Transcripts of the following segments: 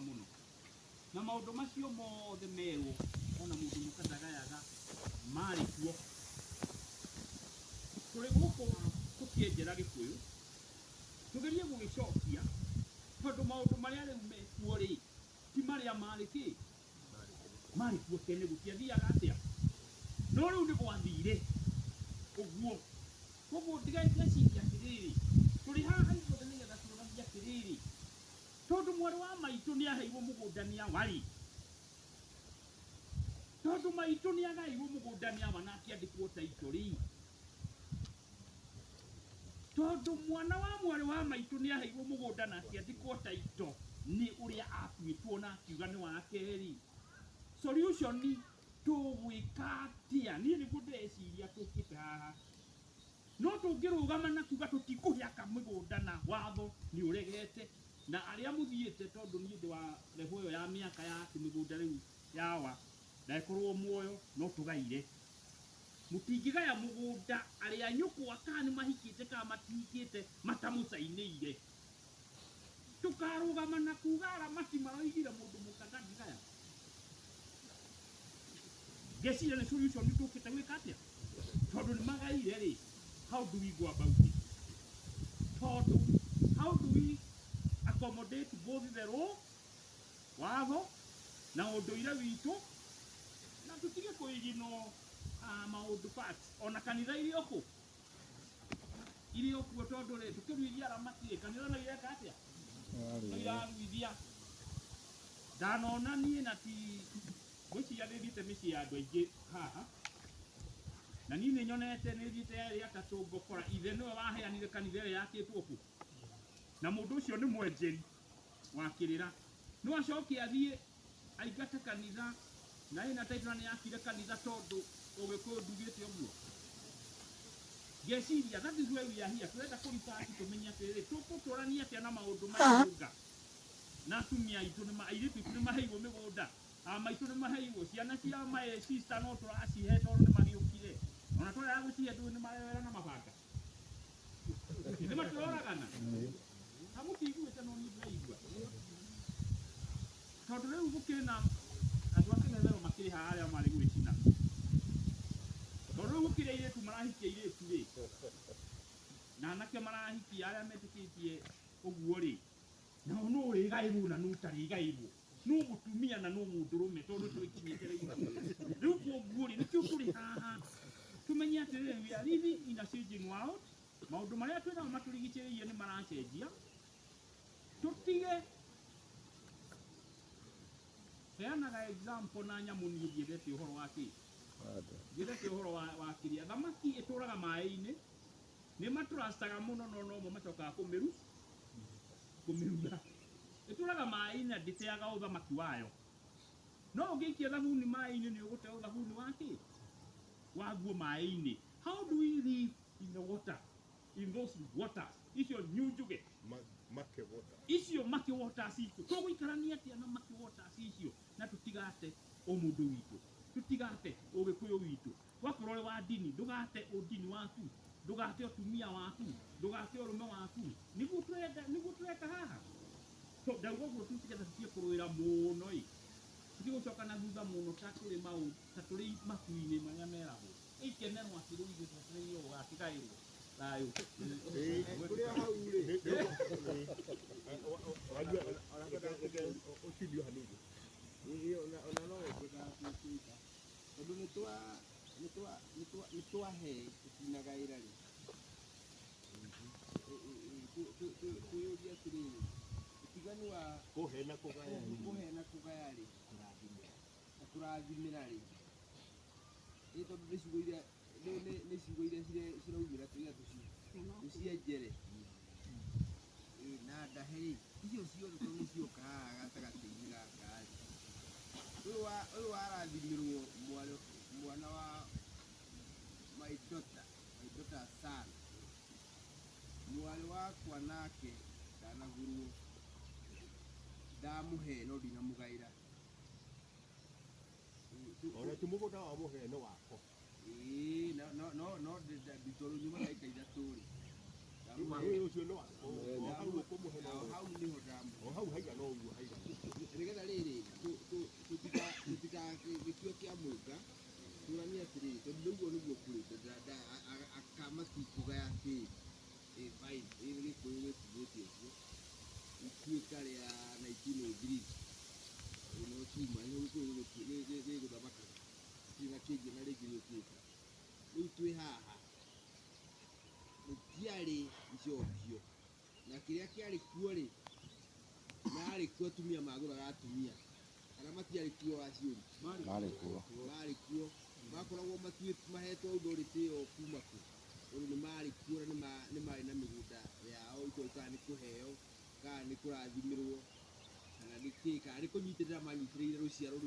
muno na maundu macio mothe merwo ona mundu mukandagayaga mari kuo tuli guku tukienjera Gikuyu tugerie gugicokia tondu maundu maria riu mekuo ri ti maria mari ki mari kuo tene gutiathiaga atia no riu ni gwathire uguo koguo ndigeciria atiriri tuli haha ithuothe nigetha turoragia atiriri tondu mwari wa maitu ni aheirwo mugundania wari tondu maitu ni agairwo mugundania wa na akiandikwo taitori tondu mwana wa mwari wa maitu ni aheirwo mugunda na akiandikwo taito ni uria atuitwo na akiuga ni wakeri solution ni tugwika atia ni niguo ndeciria tukite haha no tungirugama na kuga tutikuhiaka migunda na watho ni uregete na aria muthiete tondu ni ndi wa reho ya miaka ya migunda riu yawa ndaikorwo muoyo no tugaire mutingigaya mugunda aria nyuku akani mahikite ka matikite matamucainire tukarugama na kuga aramati maroigire mundu mukandadigaya geci ni solution ni tukite wika atia tondu ni magaire ri how do we go about it how do we accommodate both the law watho na unduire witu na tutige kuigino maundu facts ona kanitha iri okuo tondu ri tukiruithia aramati kanitha na ireka atia iraruithia ndanona nie na ti gwiciria ndithite micii ya andu aingi haha na ni ni nyonete ni thite ya atatu ngokora ithe niwe waheanire kanitha iri yakitwo ku na mundu ucio ni mwenjeri wakirira no acoke athie aigate kanitha na ina taitwa ni yakire kanitha tondu Ugikuyu ndugite uguo geciria that is where we are here turenda kuripati tumenya atiriri tukuturania atia na maundu maiunga na atumia aitu ni mairitu ni maheirwo migunda maitu ni maheirwo ciana cia my sister no turacihe tondu ni magiukire ona twaya gucihe ndu ni marewera na mabanga ni maturoragana hamutiguite no ni ndiraigua tondu riu gukina andu akenethero makiri haria mari gwicina tondu gukire iretu marahikia iretu ri na anake marahikia aria metikitie uguo ri na no uri gairwo na no tari gairwo no mutumia na no mundurume tondu twikinyite riu uguo ri nikio turi haha tumenya atiriri we are living in a changing world maundu maria twina maturigiciririe ni maracenjia tutige heanaga example na nyamu ni ndiendete uhoro wake ndiendete uhoro wa kiria thamaki ituraga mai-ini ni matrustaga muno no macokaga kumiruga ituraga mai-ini nditeaga uthamaki wayo no ungiikia thabuni mai-ini ni ugute uthabuni wake waguo mai-ini how do we live in the water in those waters icio nyunjuge make water icio make waters icio tuguikarania atia na make waters icio na tutigate omundu witu tutigate Ugikuyu witu wakorwo ri wa dini ndugate udini waku ndugate utumia waku ndugate urume waku niguo tweka haha so ndauga guo tutigate tutie kuruira muno tigucoka na thutha muno taturi makuini maria meraho ikenerwo atiru igithotire yo atigairwo layo kuria hau ri ukidio hanini ona no kuga tondu ni twahe tutinagaira ri tuyuria atiriri utiganu wa kuhe na kugaya ri turathimira ri tondu nicigo iria ciraumira tuiga tucienjere na ndaheri icio ciothe tondu nicioka haha gatagati-ini gaka uyu warathimirwo mwana wa my daughter son mwari wakwa nake ndanagurwo ndamuhe no ndinamugaira ona timugunda wa muhene wako no nditoru nyuma daika ithaturi uyu ucio no wako hau niho ndamu hau haiga no uguo haiga kĩrĩa kĩarĩ kuo rĩ marĩ kuo atumia magũraga atumia kana matiarĩ kuo waciũri marĩ kuo makoragwo mahetwo authority ĩyo kuma kũ tondũ nĩ marĩ kuo na nĩ marĩ na mĩgũnda yao itoĩ kana nĩ kũheo kana nĩ kũrathimĩrwo kana nĩ kĩĩ kana nĩ kũnyitĩrĩra manyitĩrĩire rũciaro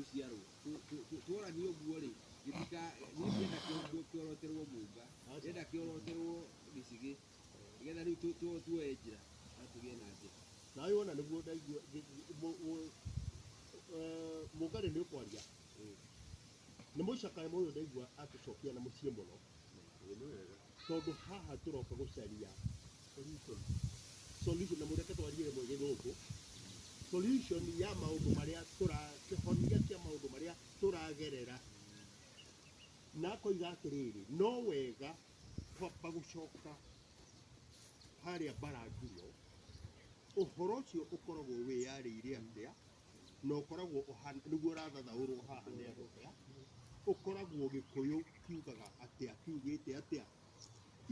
tuoranie ũguo rĩ nĩngĩenda kĩoroterwo mũnga ndĩrenda kĩoroterwo gĩcigĩ nĩgetha rĩu tuoye njĩra na tũgĩe na njĩra nawe wona nĩguo ndaigua mũngarĩ nĩ ũkwaria nĩ mũcakae mũyũ ndaigua atũcokia na mũciĩ mũno tondũ haha tũroka gũcaria solution na mũreke twarie rĩmwe gĩthũngũ solution ya maũndũ marĩa kĩhonia kĩa maũndũ marĩa tũragerera na koiga atĩrĩrĩ no wega kwamba gũcoka harĩa Mbaranguro ũhoro ũcio ũkoragwo wĩyarĩire atĩa na ũkoragwo nĩguo ũrathathaũrwo haha nĩ andũ aya ũkoragwo Gĩkũyũ kiugaga atĩa kiugĩte atĩa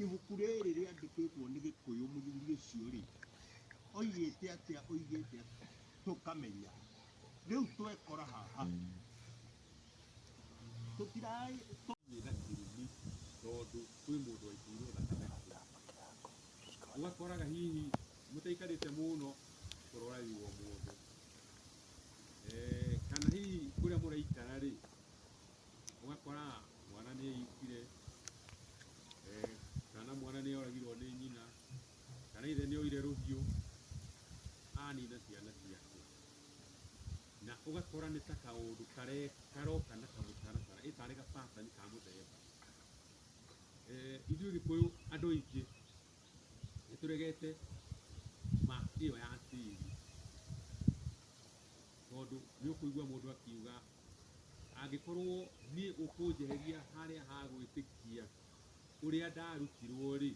ibuku rĩrĩ rĩandĩkĩtwo nĩ Gĩkũyũ mũthuri ũcio rĩ oigĩte atĩa oigĩte atĩa tũkamenya rĩu twekora haha tũtirai na kĩrumi tondũ kwĩ mũndũ waitĩirwo thakame ũgakoraga hihi mũtaikarĩte mũno kũroragirwo mũndũ kana hihi kũrĩa mũraikara rĩ ũgakora mwana nĩ eikire kana mwana nĩ oragirwo nĩ nyina kana ithe nĩ oire rũhiũ anina ciana ciake na ũgakora nĩ ta kaũndũ karoka na kamũtaratara ĩtarĩ gapatani ka mũthemba ithuĩ Gĩkũyũ andũ aingĩ nĩtũregete ma ĩyo ya tĩri tondũ nĩ ũkũigua mũndũ akiuga angĩkorwo niĩ ũkũnjeheria harĩa ha gwĩtĩkia ũrĩa ndarutirwo rĩ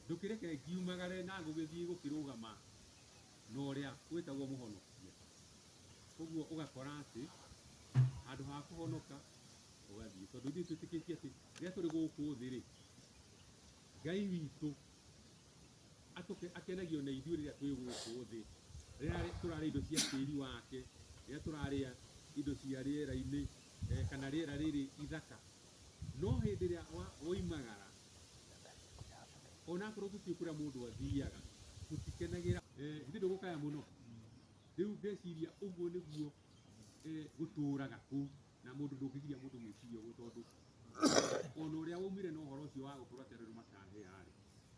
ndũkĩreke ngiumagare na gũgĩthiĩ gũkĩrũgama na ũrĩa wĩtagwo mũhonokia ũguo ũgakora atĩ handũ ha kũhonoka ũgathiĩ tondũ ithuĩ twĩtĩkĩtie atĩ rĩrĩa tũrĩ gũkũ thĩ rĩ Ngai witũ akenagio na ithuĩ rĩrĩa twĩ gũkũ thĩ rĩrĩa tũrarĩa indo cia tĩri wake rĩrĩa tũrarĩa indo cia rĩera-inĩ kana rĩera rĩrĩ ithaka no hĩndĩ ĩrĩa woimagara onakorwo tũtiĩ kũrĩa mũndũ athiaga tũtikenagĩra hĩndĩ ndũgũkaya mũno rĩu ngeciria ũguo nĩguo gũtũraga kũu na mũndũ ndũngĩgiria mũndũ mwĩciria ũguo tondũ ona ũrĩa waumire na ũhoro ũcio wa gũkorwo atĩ andũ nĩmakahĩa-rĩ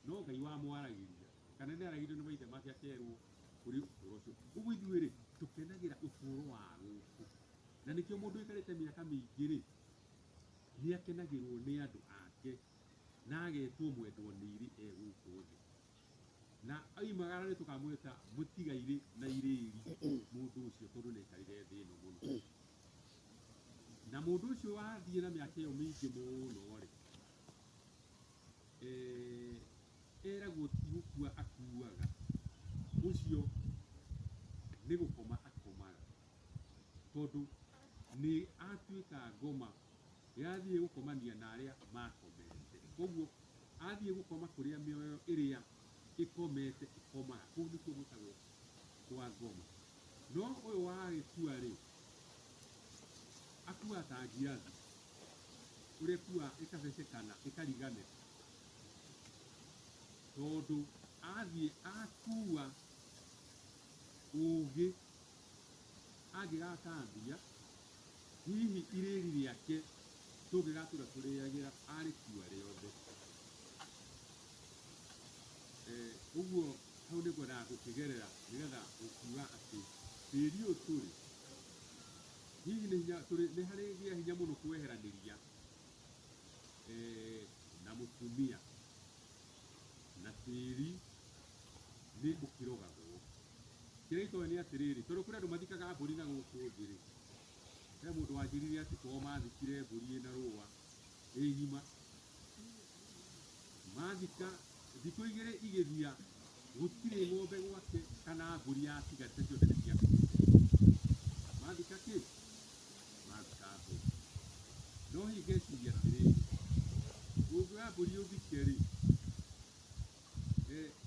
no Ngai wamwaragĩria kana nĩ aragĩrio nĩ maithe make akerwo kũrĩ ũhoro ũcio ũguo ithuĩ-rĩ tũkenagĩra ũtũũro wa gũkũ na nĩkĩo mũndũ ũikarĩte mĩaka mĩingĩ-rĩ nĩ akenagĩrwo nĩ andũ ake na agetwo mwendwo nĩ irĩ gũkũ thĩ na oimagara nĩ tũkamwĩta mũtigairĩ na irĩri mũndũ ũcio tondũ nĩaikarire thĩ ĩno mũno na mũndũ ũcio wathiĩ na mĩaka ĩyo mĩingĩ mũno-rĩ eragwo ti gũkua akuaga ũcio nĩ gũkoma akomaga tondũ nĩ atuĩka ngoma yathiĩ gũkomania na arĩa makomete koguo athiĩ gũkoma kũrĩa mĩoyo ĩrĩa ĩkomete ĩkomaga kũu nĩkuo gwĩtagwo kwa ngoma no ũyũ wagĩkua-rĩ akua ta ngirathi ũrĩa kua ĩkabecekana ĩkarigane tondũ athiĩ akua ũgĩ angĩgatambia hihi irĩri rĩake tũngĩgatura tũrĩagĩra arĩkua rĩothe ũguo hau nĩ ngwendaga gũkĩgerera nĩgetha gũkiuga atĩ tĩri ũyũ tũrĩ hihi nĩ harĩ gĩa hinya mũno kweheranĩria na mũtumia na tĩri nĩ ũkĩrogagwo kĩrĩa itoĩ nĩ atĩrĩrĩ tondũ kũrĩ andũ mathikaga mbũri na gũkũ thĩ-rĩ he mũndũ wanjĩrire atĩ kwao mathikire mbũri ĩna rũa ĩgima mathika thikũ igĩrĩ igĩthia gũtirĩ ng'ombe gwake kana mbũri yatigarĩte ciothe nĩ ciakuire mathika kĩ mathika mbũri no hihi ngeciria atĩrĩrĩ ũngĩoya mbũri ũthike-rĩ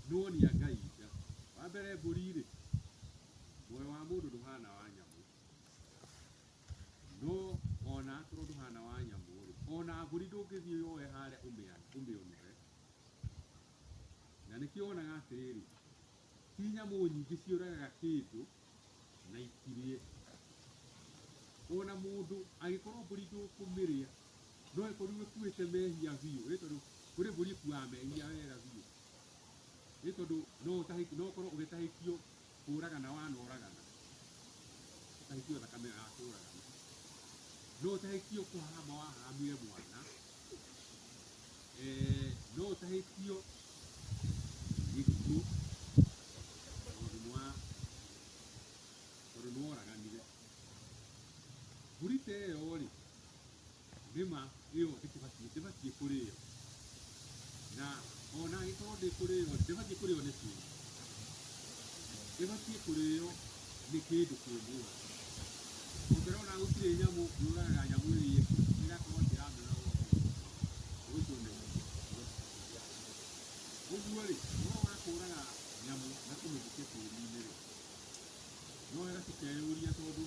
nĩwonia Ngai nda kumĩonore na nĩkĩo wonaga atĩrĩrĩ ti nyamũ nyingĩ ciũragaga kĩndũ na itirĩe. Ona mũndũ agĩkorwo mbũri ndũkũmĩrĩa no ĩkorwo ĩkuĩte mehia biũ, nĩ tondũ kũrĩ mbũri ĩkuaga mehia wega biũ, nĩ tondũ no ũkorwo ũgĩtahĩkio kũragana wanoragana, ũtahĩkio thakame ya kũragana, no ũtahĩkio kũhahama wahahamire mwana, no ũtahĩkio gĩkuũ tondũ nĩworaganire. Mbũri ta ĩyo rĩ, nĩma ĩyo ndĩbatiĩ kũrĩo, na ona angĩkorwo ndĩkũrĩo ndĩbatiĩ kũrĩo nĩ kĩndũ, ndĩbatiĩ kũrĩo nĩ kĩndũ kĩmũra. Ũngĩrona gũtirĩ nyamũ yũragaga nyamũ ĩrĩa ĩgakorwo ĩkĩramĩra ũcio nĩ ũguo rĩ, no wa kũraga nyamũ na kũmĩthikia tĩri-inĩ rĩ, no wega tũkeyũria tondũ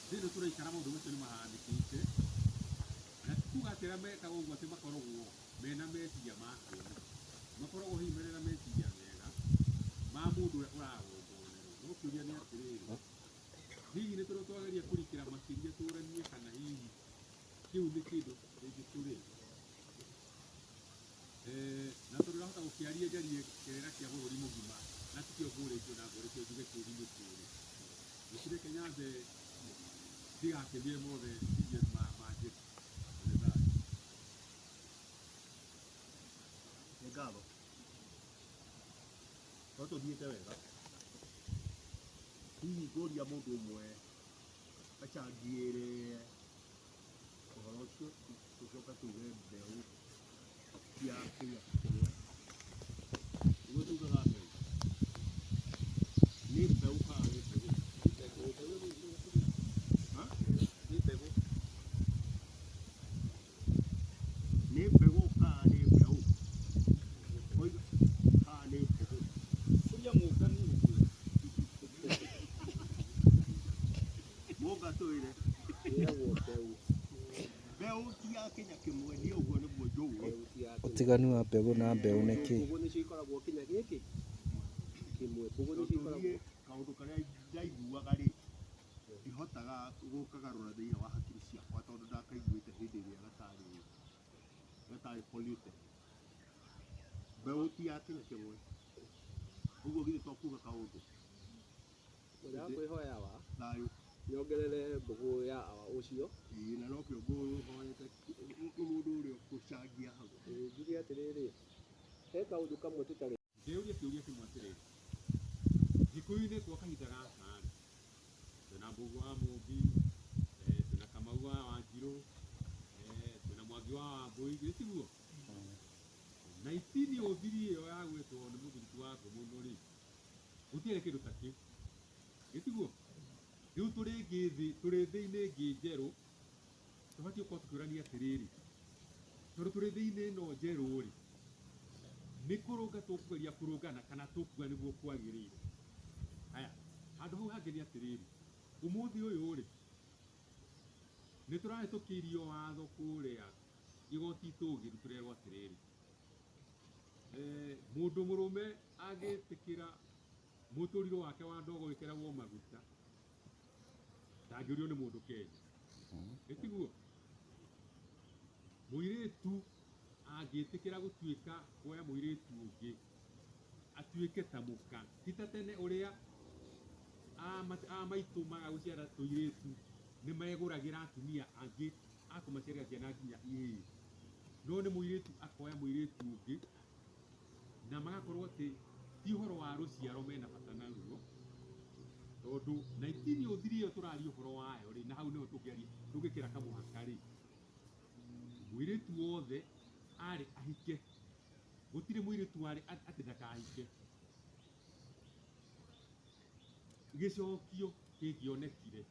thĩinĩ tũraikara maũndũ macio nĩ mahanĩkĩte, na tikuga atĩ arĩa mekaga ũguo atĩ makoragwo mena meciria ma kũũru, makoragwo hihi mena meciria mega ma mũndũ ũrĩa ũragombonerwo. No kĩũria nĩ atĩrĩrĩ, hihi nĩ tũrĩ twageria kũrikĩra makĩria tũranie kana hihi kĩu nĩ kĩndũ kĩngĩtũrĩa? Na tũrahota gũkĩaria njarie kĩrĩra kĩa bũrũri mũgima na tikĩo mbũrĩtio na ngũrĩtio njuge kĩũri-inĩ kĩũrĩ gĩtirĩke nyambe ndigakĩrie mothe irie manjĩra nĩ thayũ. Nĩ ngatho no tũthiĩte wega, hihi ngũria mũndũ ũmwe acangĩre ũhoro ũcio, tũcoka tuge mbeũ cia Kenya kĩmwe. Nĩguo tugaga mbeũ nĩ mbeũ kana nĩ mbegũ? Nĩ mbegũ. Nĩ mbegũ kana nĩ mbeũ? Oiga kana nĩ mbegũ? Kuria mũngani ũguo. Mũnga tũire ĩragwo mbeũ. Mbeũ ti ya Kenya kĩmwe, nĩ ũguo nĩguo njũĩ. Ũtiganu wa mbegũ na mbeũ nĩ kĩĩ? Mbũgũ nĩcio ikoragwo Kenya gĩkĩ kĩmwe, mbũgũ nĩcio ikoragwo. Kaũndũ karĩa ndaiguaga rĩ, ndihotaga gũkagarũra thĩinĩ wa hakiri ciakwa tondũ ndakaiguĩte hĩndĩ ĩrĩa gatarĩ polluted. Mbeũ ti ya Kenya kĩmwe, ũguo githĩ to kuga kaũndũ Ndakwĩhoya wa thayũ. nyongerere mbũgũ ya awa ũcio. Na no kĩo ngũhoete mũndũ ũrĩa ũgũcangia hau. Njuge atĩrĩrĩ, he kaũndũ kamwe tũtarĩ. Ngĩũria kĩũria kĩmwe atĩrĩrĩ, Gĩkũyũ-inĩ gwa kahinda gaka rĩ, twĩna Mbũgũ wa Mũmbi, twĩna Kamau wa Wanjirũ, twĩna Mwangi wa Wambũi, gĩtiguo? Na itini ũthiri ĩyo ya gwĩtwo nĩ mũthuriti wa Ngũmũndũ rĩ, gũtiarĩ kĩndũ ta kĩu, gĩtiguo? Rĩu tũrĩ thĩ-inĩ ĩngĩ njerũ, tũbatiĩ gũkorwo tũkĩũrania atĩrĩrĩ, tondũ tũrĩ thĩ-inĩ ĩno njerũ rĩ, nĩ kũrũnga tũkũgeria kũrũngana kana tũkuga nĩguo kwagĩrĩire. Haya, handũ hau hangĩ nĩ atĩrĩrĩ, ũmũthĩ ũyũ rĩ, nĩ tũrahĩtũkĩirio watho kũrĩa igoti itũgĩru tũrerwo atĩrĩrĩ, mũndũ mũrũme angĩtĩkĩra mũtũrĩre wake wa ndogo wĩkĩragwo maguta ndangĩũrio nĩ mũndũ Kenya, gĩtiguo? Mũirĩtu angĩtĩkĩra gũtuĩka kuoya mũirĩtu ũngĩ atuĩke ta mũka, ti ta tene ũrĩa maitũ magagũciara tũirĩtu nĩ megũragĩra atumia angĩ akũmaciarĩra ciana nginya ihĩĩ, no nĩ mũirĩtu akoya mũirĩtu ũngĩ na magakorwo atĩ ti ũhoro wa rũciaro mena bata naruo, tondũ na itini ũthiri ĩyo tũraria ũhoro wayo rĩ, na hau nĩho tũngĩkĩra kamũhaka rĩ, mũirĩtu wothe arĩ ahike, gũtirĩ mũirĩtu warĩ atĩ ndakahike. Gĩcokio kĩngĩonekire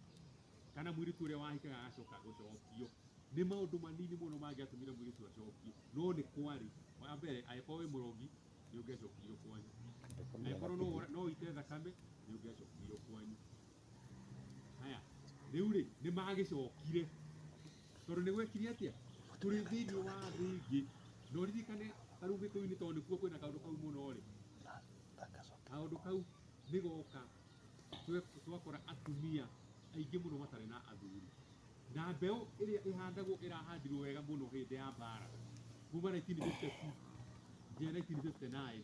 kana mũirĩtu ũrĩa wahikaga agacoka gũcokio, nĩ maũndũ manini mũno mangĩatũmire mũirĩtu acokio, no nĩ kwarĩ wa mbere, angĩkorwo wĩ mũrogi nĩ ũngĩacokirio kwanyu, angĩkorwo no ũite thakame nĩ ũngĩacokirio kwanyu. Haya, rĩu rĩ nĩ magĩcokire tondũ nĩ gwekire atĩa, turi thĩinĩ wa thĩ ingĩ na ũririkane tarĩu Gĩkũyũ-inĩ tondũ nĩkuo kwĩna kaũndũ kau mũno rĩ, kaũndũ kau nĩgoka twakora atumia aingĩ mũno matarĩ na athuri, na mbeũ ĩrĩa ĩhandagwo ĩrahandirwo wega mũno hĩndĩ ya mbara kuma 1952 nginya 1959.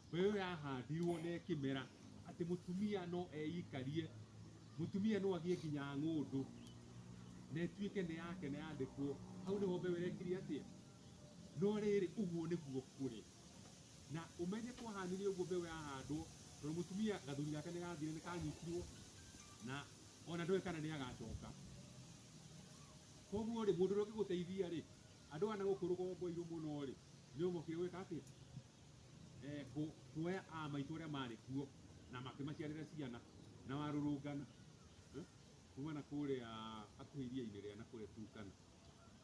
Mbeũ yahandirwo na ĩkĩmera atĩ mũtumia no eikarie, mũtumia no agĩe nginya ng'ũndũ na ĩtuĩke nĩ yake na yandĩkwo. Hau nĩho mbeũ ĩrekire atĩa? No rĩrĩ ũguo nĩguo kũrĩ, na ũmenye kwahanire ũguo mbeũ yahandwo, tondũ mũtumia gathuri gake nĩ gathire nĩ kanyitirwo na ona ndoĩ kana nĩ agacoka. Koguo rĩ, mũndũ ũrĩa ũngĩgũteithia rĩ, andũ aya gũkũ rũgongo-inĩ mũno rĩ, nĩ ũmokire gwĩka atĩa? Kuoya maitũ arĩa marĩ kuo na makĩmaciarĩra ciana na warũrũngana kuma na kũrĩa hakuhĩ iria-inĩ rĩa na kũrĩa Turkana,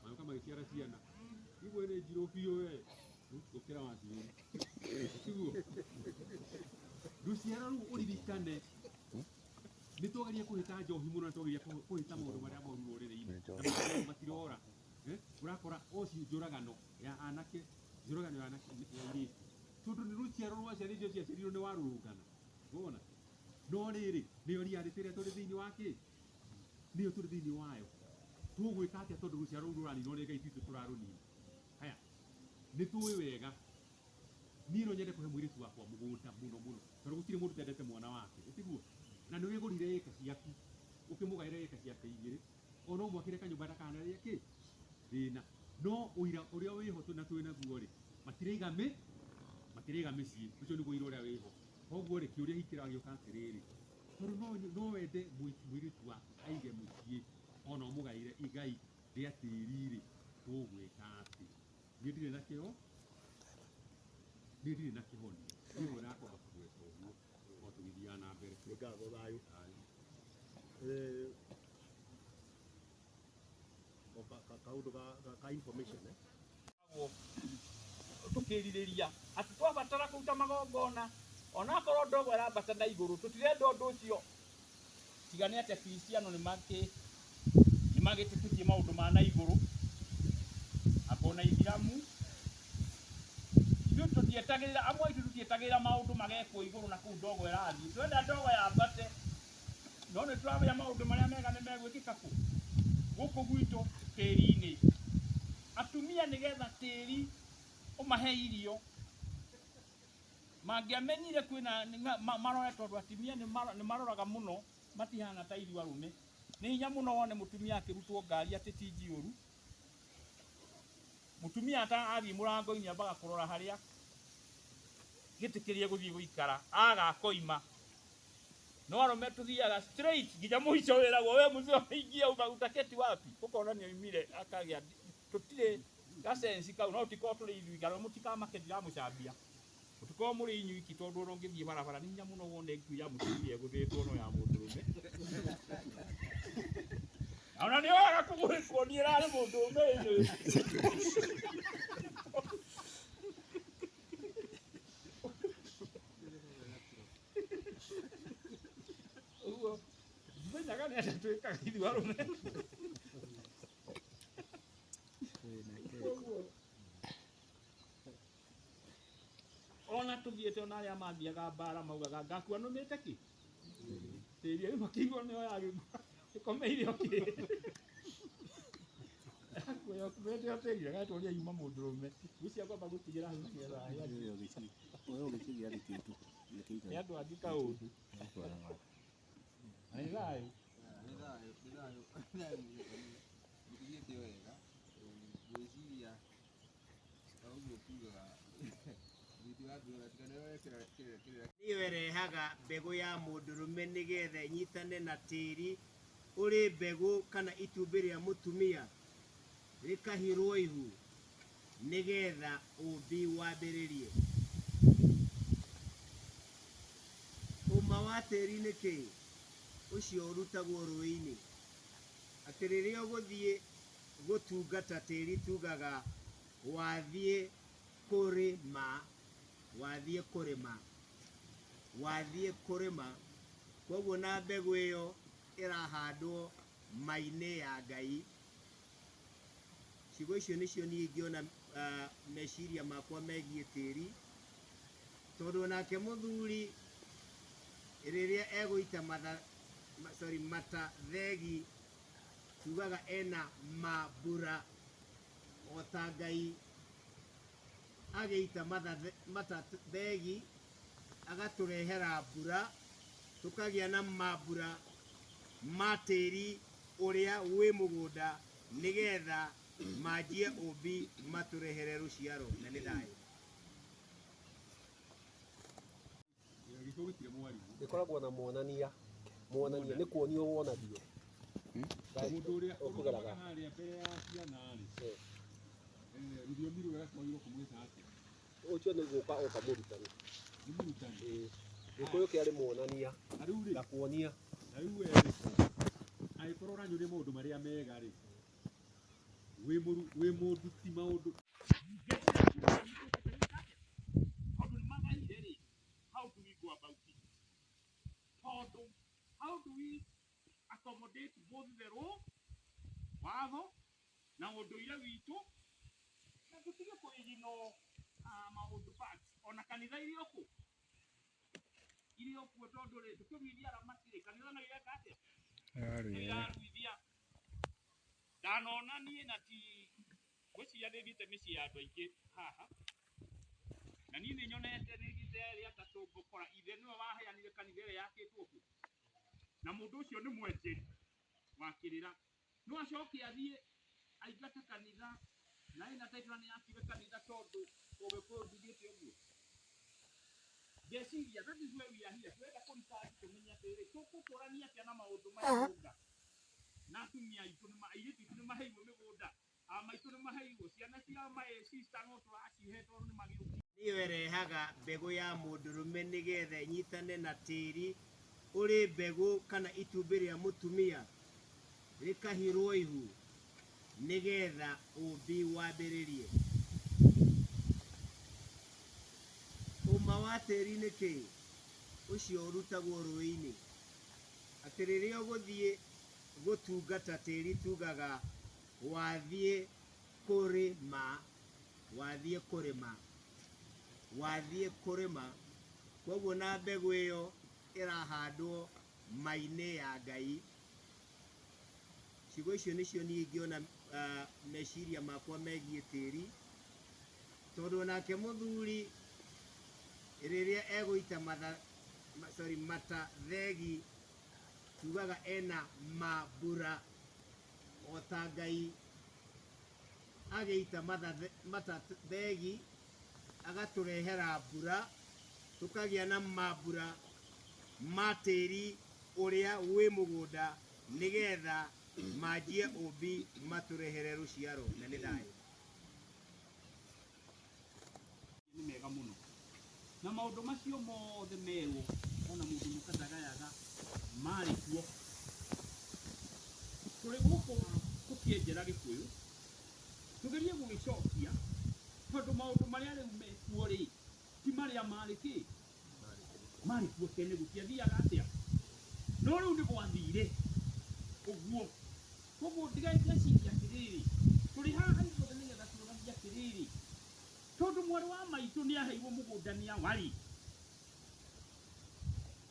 magĩũka magĩciara ciana. Igwe nĩ njirũ biũ we, gũkĩra Wachigũrũ, tiguo? Rũciaro rũu ũririkane nĩ twageria kũhĩta njohi mũno, na twageria kũhĩta maũndũ marĩa moru rũrĩrĩ-inĩ na matirora. Ũrakora oci njũragano ya anake, njũragano ya anake ya airĩtu, tondũ nĩ rũciaro rwaciarĩirwo ciaciarirwo nĩ warũrũngana. Wona? No rĩrĩ nĩyo reality ĩrĩa tũrĩ thĩinĩ wa kĩ? Nĩyo tũrĩ thĩinĩ wayo. Tũgwĩka atĩa tondũ rũciaro rũu rũraninwo nĩ Ngai twitũ tũrarũnina? Haya, nĩ tũĩ wega. Niĩ no nyende kũhe mũirĩtu wakwa mũgũnda mũno mũno, tondũ gũtirĩ mũndũ ũtendete mwana wake, ũtiguo? Na nĩ wĩgũrire ĩka ciaku, ũkĩmũgaĩra ĩka ciake igĩrĩ, ona ũmwakĩre kanyũmba ndakanarĩe kĩ? Thĩna. No ũira ũrĩa wĩho na twĩ naguo rĩ, matiraiga mĩciĩ, ũcio nĩguo ũira ũrĩa wĩho. Koguo rĩ, kĩũria hiki kĩragĩũka atĩrĩrĩ, tondũ no wende mũirĩtu waku aige mũciĩ, ona ũmũgaĩre igai rĩa tĩri rĩ, tũgwĩka atĩ? Niĩ ndirĩ na kĩo, niĩ ndirĩ na kĩhonia, niĩ ũrĩa akwamba kũgweta ũguo o tũgĩthiaga na mbere. Nĩ ngatho thayũ. Kaũndũ ka information tũkĩrirĩria atĩ twabatara kũruta magongona, onakorwo ndogo ĩrambata na igũrũ, tũtirenda ũndũ ũcio. Tiga nĩ atĩ Akristiano nĩ magĩtĩkĩtie maũndũ ma na igũrũ, akona Ithiramu. Ithuĩ tũtietagĩrĩra, amwe aitũ tũtietagĩrĩra maũndũ magekwo igũrũ na kũu ndogo ĩrathiĩ. Twenda ndogo yambate, no nĩ tũramenya maũndũ marĩa mega nĩ megwĩkĩka kũ? Gũkũ gwitũ tĩri-inĩ. Atumia nĩgetha tĩri ũmahe irio, mangĩamenyire kwĩna marore, tondũ atumia nĩ maroraga mũno, matihana ta ithuĩ arũme. Nĩ hinya mũno wone mũtumia akĩrutwo ngari atĩ ti njihũru. Mũtumia athiĩ mũrango-inĩ ambaga kũrora harĩa gĩtĩ kĩrĩa gũthiĩ gũikara, agakoima. No arũme tũthiaga straight nginya mũico, wĩragwo we mũzee ũingia utaketi wapi, ũkonania oimire akagĩa. Tũtirĩ gasensi kau, no tũtikorwo tũrĩ ithuĩ, kana mũtikamake ndiramũcambia. Mũtikorwo mũrĩ inyuĩ iki, tondũ ona ũngĩthiĩ barabara nĩ hinya mũno wone ngui ya mũtumia ĩgũthĩtwo no ya mũndũrũme. Ona nĩ wega kũgwĩkwo niĩ rarĩ mũndũrũme ĩnyuĩ. Ũguo ndimenyaga nĩ atĩa twĩkaga ithuĩ arũme. Ona tũthiĩte ona arĩa mathiaga mbara maugaga ngakua nũmĩte kĩ? Tĩri ũyũ makĩigua nĩyo yagĩkua, ĩkomeire okĩ. Akuoya ũkumĩte o tĩri, agatũria yuma mũndũrũme. Gũcia kwamba gũtigĩra hau nĩgetha nĩ andũ angĩ kaũndũ. Nĩ thayũ. Mũtigĩte wega, ngwĩciria ũguo kugaga nĩyo ĩrehaga mbegũ ya mũndũrũme nĩgetha ĩnyitane na tĩri ũrĩ mbegũ kana itumbĩ rĩa mũtumia rĩkahirwo ihu nĩgetha ũmbi wambĩrĩrie. Ũma wa tĩri nĩ kĩ? Ũcio ũrutagwo rũĩ-inĩ. Atĩ rĩrĩa ũgũthiĩ gũtungata tĩri tugaga wathiĩ kũrĩma, wathiĩ kũrĩma, koguo na mbegũ ĩyo ĩrahandwo mai-inĩ ya Ngai. ciugo icio nicio niĩ ingĩona meciria makwa megiĩ tĩri, tondũ nake mũthuri rĩrĩa egũita mata thegi tugaga ena mambura, o ta Ngai agĩita mata thegi agatũrehera mbura, tũkagĩa na mambura ma tĩri ũrĩa wĩ mũgũnda, nĩgetha manjie ũmbi matũrehere rũciaro na nĩ thayũ. Gĩkoragwo na monania nĩ kuonio wonagio. Mũndũ ũrĩa ũrũgamaga harĩa mbere ya ciana rĩ, rũthiomi rwega twagĩrĩirwo kũmwĩta atĩa? Ũcio nĩ gũka oka mũrutani. Nĩ mũrutani. Gĩkũyũ kĩarĩ monania na kuonia. Na rĩu angĩkorwo ũranyũria maũndũ marĩa mega rĩ, wĩ mũndũ ti maũndũ. How do we accommodate both the law, watho na ũndũire witũ, na tũtige kũigino maũndũ facts ona kanitha iria okuo tondũ rĩ tũkĩruithia aramati rĩ, kanitha na gĩaka atĩa? Nĩiraruithia. Ndanona niĩ na ti gwĩciria nĩthiĩte mĩciĩ ya andũ aingĩ haha, na niĩ nĩnyonete nĩthiĩte rĩa atatũ ngũkora ithe nĩwe waheanire kanitha ĩrĩa yakĩtwo kuo, na mũndũ ũcio nĩ mwenjeri wa kĩrĩra, no acoke athiĩ aingate kanitha na ĩna taitũra nĩ yakire kanitha tondũ ũgĩkũyũ ndugĩte ũguo. Ngeciria that is where we are here, twenda kũritaji tũmenye atĩrĩ tũkũkũrania atĩa na maũndũ maya mũgũnda, na atumia aitũ airĩtu aitũ nĩmaheirwo mĩgũnda, maitũ nĩmaheirwo, ciana ciao sister no tũracihe tondũ nĩmagĩũkire. Nĩyo ĩrehaga mbegũ ya mũndũrũme nĩgetha ĩnyitane na tĩri ũrĩ mbegũ kana itumbĩ rĩa mũtumia rĩkahirwo ihu nĩgetha ũmbi wambĩrĩrie. Ũma wa tĩri nĩ kĩĩ? Ũcio ũrutagwo rũĩ-inĩ. Atĩ rĩrĩa ũgũthiĩ gũtungata tĩri tugaga wathiĩ kũrĩma, koguo na mbegũ ĩyo ĩrahandwo mai-inĩ ya Ngai. Ciugo icio nĩcio niĩ ingĩona meciria makwa megiĩ tĩri, tondũ nake mũthuri rĩrĩa egũita mata thegi tugaga ena mambura, o ta Ngai agĩita mata thegi agatũrehera mbura, tũkagĩa na mambura ma tĩri ũrĩa wĩ mũgũnda, nĩgetha manjie ũmbi matũrehere rũciaro na nĩ thayũ. Nĩ mega mũno, na maũndũ macio mothe merwo ona mũndũ mũkandagayaga marĩ kuo. Tũrĩ gũkũ tũkĩenjera Gĩkũyũ, tũgerie gũgĩcokia tondũ maũndũ marĩa rĩu mekuo rĩ ti marĩa marĩ kĩ? Marĩ kuo tene, gũtiathiaga atĩa? No rĩu nĩ gwathire ũguo. Koguo ndigeciria atĩrĩrĩ, tũrĩ haha ithuothe nĩgetha tũranie atĩrĩrĩ, tondũ mwarĩ wa maitũ nĩaheirwo mũgũnda nĩawari,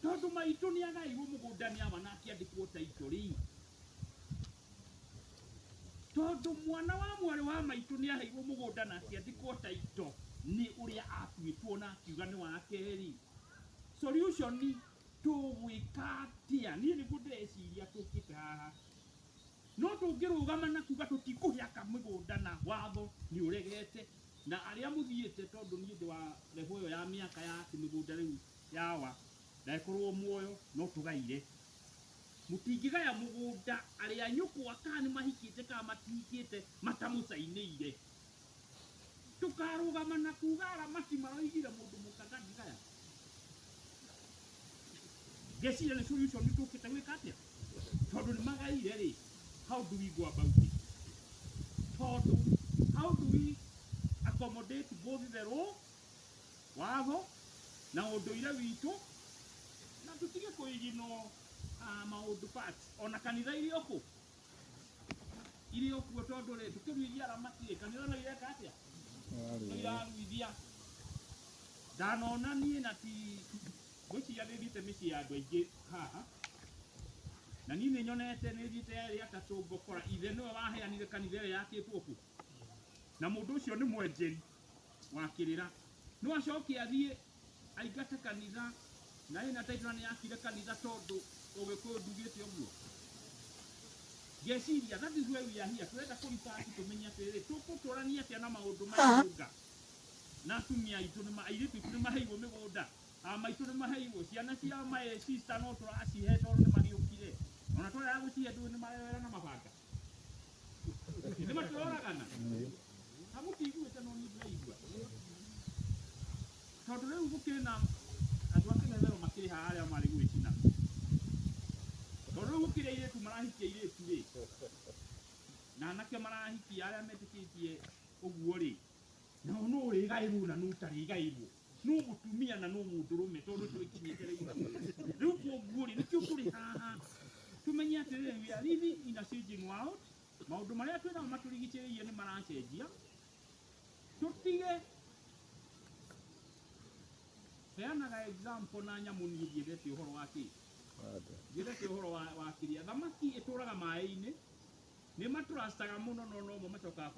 tondũ maitũ nĩagaĩirwo mũgũnda nĩawa na akĩandĩkwo taitũ rĩ, tondũ mwana wa mwarĩ wa maitũ nĩaheirwo mũgũnda na akĩandĩkwo taitũ nĩ ũrĩa atuĩtwo na akiuga nĩ wake rĩ, solution tũgwĩka atĩa? Niĩ nĩguo ndĩreciria tũkĩte haha, no tũngĩrũgama na kuga tũtikũhĩaka mũgũnda na watho nĩ ũregete, na arĩa mũthiĩte tondũ niĩ ndĩ wa level ĩyo ya mĩaka ya atĩ mĩgũnda rĩu yawa ndagĩkorwo muoyo no tũgaire. Mũtingĩgaya mũgũnda arĩa nyũkwa kana nĩ mahikĩte kana matihikĩte matamũcainĩire. Tũkarũgama na kuga aramati maroigire mũndũ mũkandagaya. Ngeciria nĩ solution tũkĩte gwĩka atĩa? Tondũ nĩ magaire rĩ, how do we go about it? Tondũ how do we accommodate both the law, watho na ũndũire witũ, na tũtige kũigino maũndũ facts ona kanitha iria iri okuo tondu ri tukiruithia aramati kanitha no ireka atia iraruithia ndanona nie na ti gwiciria nĩ thiĩte mĩciĩ ya andũ aingĩ haha na niĩ nĩ nyonete nĩ thiĩte erĩ atatũ ngokora ithe nĩwe waheanire kanitha ĩrĩa yakĩtwo ku na mũndũ ũcio nĩ mwenjeri wa kĩrĩra no acoke athiĩ aingate kanitha na ĩna taitũ nĩ yakire kanitha tondũ ũgĩkũyũ ndugĩte ũguo ngeciria that is where we are here turenda kũribati tũmenye atĩrĩrĩ tũkũtũrania atĩa na maũndũ maingĩ na atumia aitũ airĩtu aitũ nĩ maheirwo mĩgũnda maitũ nĩ maheirwo ciana ciao my sister no tũracihe tondũ nĩ magĩũkire ona tũrĩa gũcihe ndũĩ nĩ marewera na mabanga nĩ matũroragana hamũkĩiguĩte no nĩ ndĩraigua tondũ rĩu gũkĩrĩ na andũ a kĩnetherwo makĩrĩ haha arĩa marĩ gwĩcina tondũ rĩu gũkĩrĩ airĩtu marahikia airĩtu rĩ na anake marahikia arĩa metĩkĩtie ũguo rĩ nao no ũrĩgaĩrwo na no ũtarĩgaĩrwo no mũtumia na no mũndũrũme tondũ twĩkinyĩte rĩu kuoguo rĩ nĩkĩo tũrĩ haha tumenye atĩrĩrĩ we are living in a changing world maũndũ marĩa twĩnamo matũrigicĩirie nĩ maracenjia tũtige heanaga example na nyamũ niĩ ndiendete ũhoro wa kĩ ndiendete ũhoro wa kĩrĩa thamaki ĩtũraga maĩ-inĩ nĩ matũracaga mũno no nomo macokaga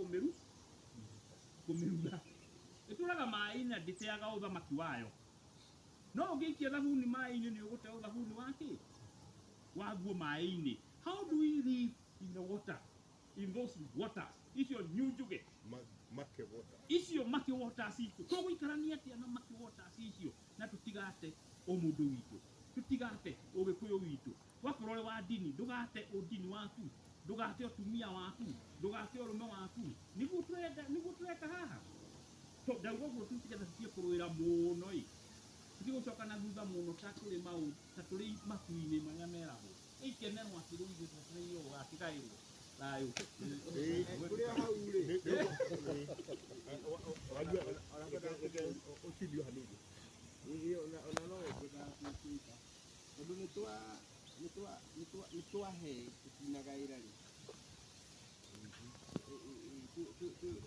kũmĩruga ĩtũraga maĩ-inĩ na ndĩteaga ũthamaki wayo no ũngĩikia thabuni maĩ-inĩ nĩ ũgũte ũthabuni wake waguo maĩ-inĩ how do we live in the water in those waters icio nyunjuge make water icio make waters icio tũgũikarania atĩa na make waters icio na tũtigate ũmũndũ witũ tũtigate ũgĩkũyũ witũ wakorwo ũrĩ wa ndini ndũgate ũndini waku ndũgate ũtumia waku ndũgate ũrũme waku nĩguo tũreka haha ndauga ũguo tũtigetha tũtige kũrũĩra mũno ĩ tũtigũcoka na thutha mũno ta tũrĩ maku-inĩ marĩa meragwo ĩkenerwo atĩ rĩu ithuĩ twetereire ũgatigaĩrwo thayũ kũrĩa hau rĩ ũcindio hanini ona no ngwenda gũtuĩka tondũ nĩ twahe tũtinagaĩra rĩ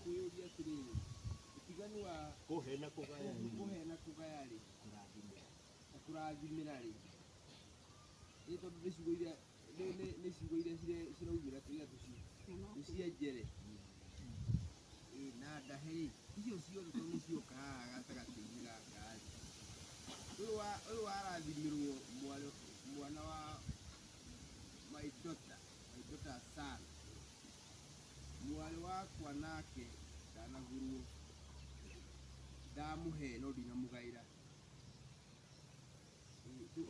twĩyũria atĩrĩrĩ ũtiganu wa kũhe na kũgaya rĩ na kũrathimĩra rĩ ĩ tondũ nĩ ciugo iria ciraugĩra tũiga tũcienjere na ndahe icio ciothe tondũ nĩ cioka haha gatagatĩ-inĩ gaka ũyũ warathimĩrwo mwana wa my daughter son mwarĩ wakwa nake ndanagũrwo ndamũhe no ndinamũgaĩra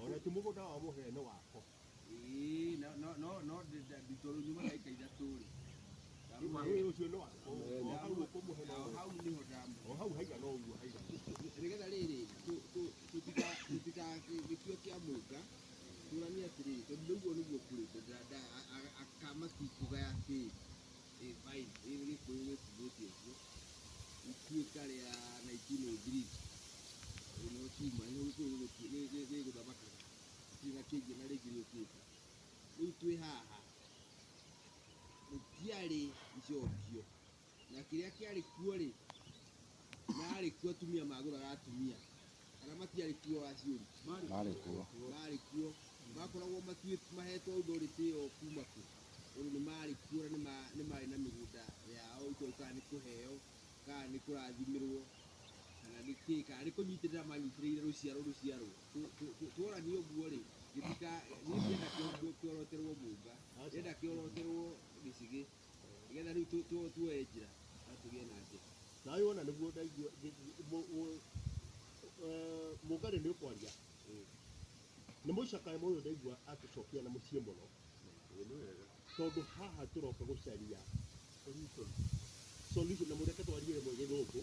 ona ti mũgũnda wa mũhe nĩ wako no nditoro nyuma ndaika ithatũ rĩ ũcio nĩ wako hau ũkũmũhe hau nĩho o hau haigana ũguo haigana nĩgetha rĩrĩ gĩkĩo kĩa mũnga tũrania atĩrĩrĩ tondũ ũguo nĩguo kũrĩ akamati kũgaya tĩri fine gĩkũyũ gĩkugĩte ũguo ituĩka rĩa 1903 no kiuma gĩgũthamakaga kĩna kĩngĩ na rĩngĩ gĩũkĩte rĩu twĩ haha gũtiarĩ icokio na kĩrĩa kĩarĩ kuo rĩ marĩ kuo atumia magũraga atumia kana matiarĩ kuo aciũri marĩ kuo makoragwo mahetwo authority ĩyo kuma kũ tondũ nĩ marĩ kuo na nĩ marĩ na mĩgũnda yao itoĩ kana nĩ kũheo kana nĩ kũrathimĩrwo kana nĩ kĩĩ kana nĩ kũnyitĩrĩra manyitĩrĩire rũciaro tuoranie ũguo rĩ ndienda kĩoroterwo mũnga ndienda kĩoroterwo gĩcigĩ nĩgetha rĩu tuoye njĩra na tũgĩe na njĩra nawe wona nĩguo ndaigua mũngarĩ nĩ ũkwaria nĩ mũicakae mũyũ ndaigua atũcokia na mũciĩ mũno tondũ haha tũroka gũcaria solution na mũreke twarire mwege gũkũ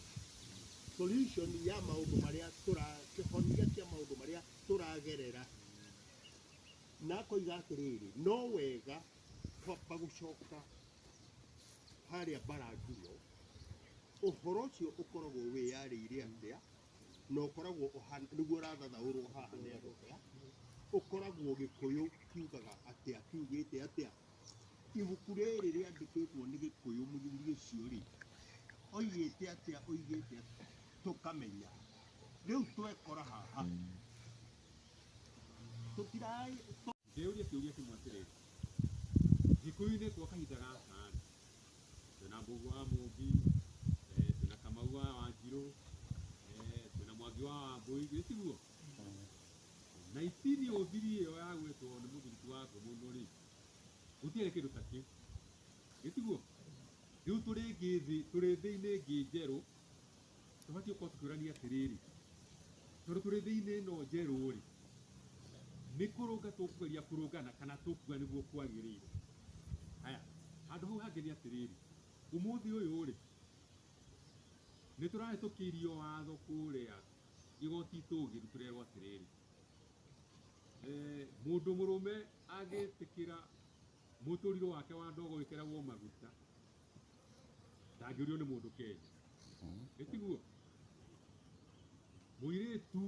solution ya maũndũ marĩa kĩhonia kĩa maũndũ marĩa tũragerera na koiga atĩrĩrĩ no wega kwamba gũcoka harĩa Mbarangiro ũhoro ũcio ũkoragwo wĩyarĩire atĩa na ũkoragwo nĩguo ũrathathaũrwo haha nĩ andũ aya ũkoragwo Gĩkũyũ kiugaga atĩa kiugĩte atĩa ibuku rĩrĩ rĩandĩkĩtwo nĩ Gĩkũyũ mũthuri ũcio rĩ oigĩte atĩa tũkamenya rĩu twekora haha tũtirai ndeuria kĩũria kĩmwe atĩrĩrĩ Gĩkũyũ-inĩ gwa kahinda gaka rĩ twĩna Mbũgũ wa Mũmbi twĩna Kamau wa Wanjirũ twĩna Mwangi wa Wambũi gĩtiguo na itini ũthiri ĩyo ya gwĩtwo nĩ mũthuri ti wa Ngũmũndũ rĩ gũtiarĩ kĩndũ ta kĩu gĩtiguo rĩu tũrĩ thĩ-inĩ ĩngĩ njerũ tũbatiĩ gũkorwo tũkĩũrania atĩrĩrĩ tondũ tũrĩ thĩ-inĩ ĩno njerũ rĩ nĩ kũrũnga tũkũgeria kũrũngana kana tũkuga nĩguo kwagĩrĩire haya handũ hau hangĩ nĩ atĩrĩrĩ ũmũthĩ ũyũ rĩ nĩ tũrahĩtũkĩirio watho kũrĩa igoti itũgĩru tũrerwo atĩrĩrĩ mũndũ mũrũme angĩtĩkĩra mũtũrĩre wake wa ndogo wĩkĩragwo maguta ndangĩũrio nĩ mũndũ Kenya gĩtiguo mũirĩtu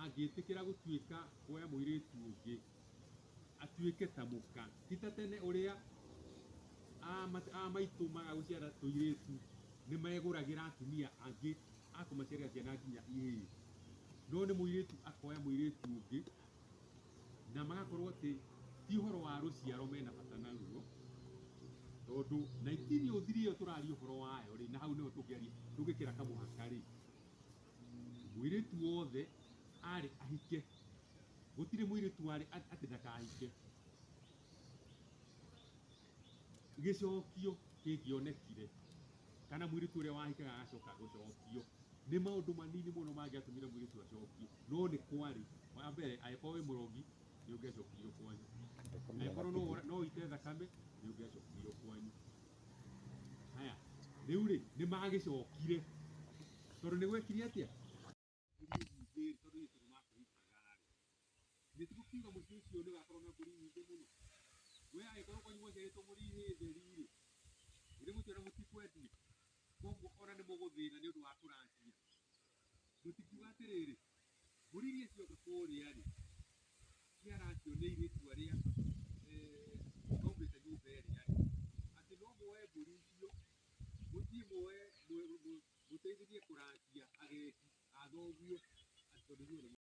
angĩtĩkĩra gũtuĩka kuoya mũirĩtu ũngĩ atuĩke ta mũka ti ta tene ũrĩa maitũ magagũciara tũirĩtu nĩ megũragĩra atumia angĩ akũmaciarĩra ciana nginya ihĩĩ no nĩ mũirĩtu akoya mũirĩtu ũngĩ na magakorwo atĩ ti ũhoro wa rũciaro mena bata naguo tondũ na itini ũthiri ĩyo tũraria ũhoro wayo rĩ na hau nĩho tũngĩkĩra kamũhaka rĩ mũirĩtu wothe arĩ ahike gũtirĩ mũirĩtu warĩ atĩ ndakahike gĩcokio kĩngĩonekire kana mũirĩtu ũrĩa wahikaga agacoka gũcokio nĩ maũndũ manini mũno mangĩatũmire mũirĩtu acokio no nĩ kwarĩ wa mbere angĩkorwo wĩ mũrogi nĩ ũngĩacokirio kwanyu angĩkorwo no ũite thakame nĩ ũngĩacokirio kwanyu haya rĩu rĩ nĩ magĩcokire tondũ nĩ gwekire atĩa nĩ tũkiuga mũciĩ ũcio nĩ ũgakorwo na mbũri nyingĩ mũno we angĩkorwo kwanyu mwaciarĩtwo mũrĩ theri rĩ nĩ mũtuĩra mũtikwendia koguo ona nĩ mũgũthĩna nĩ ũndũ wa kũracia mũtikiuga atĩrĩrĩ mbũri iria ciothe kũrĩa rĩ ciaracio nĩ airĩtu arĩa maumĩte nyũmba ĩrĩa rĩ atĩ no muoe mbũri icio mũthiĩ muoe mũteithĩrie kũracia ageki a thoguo atĩ tondũ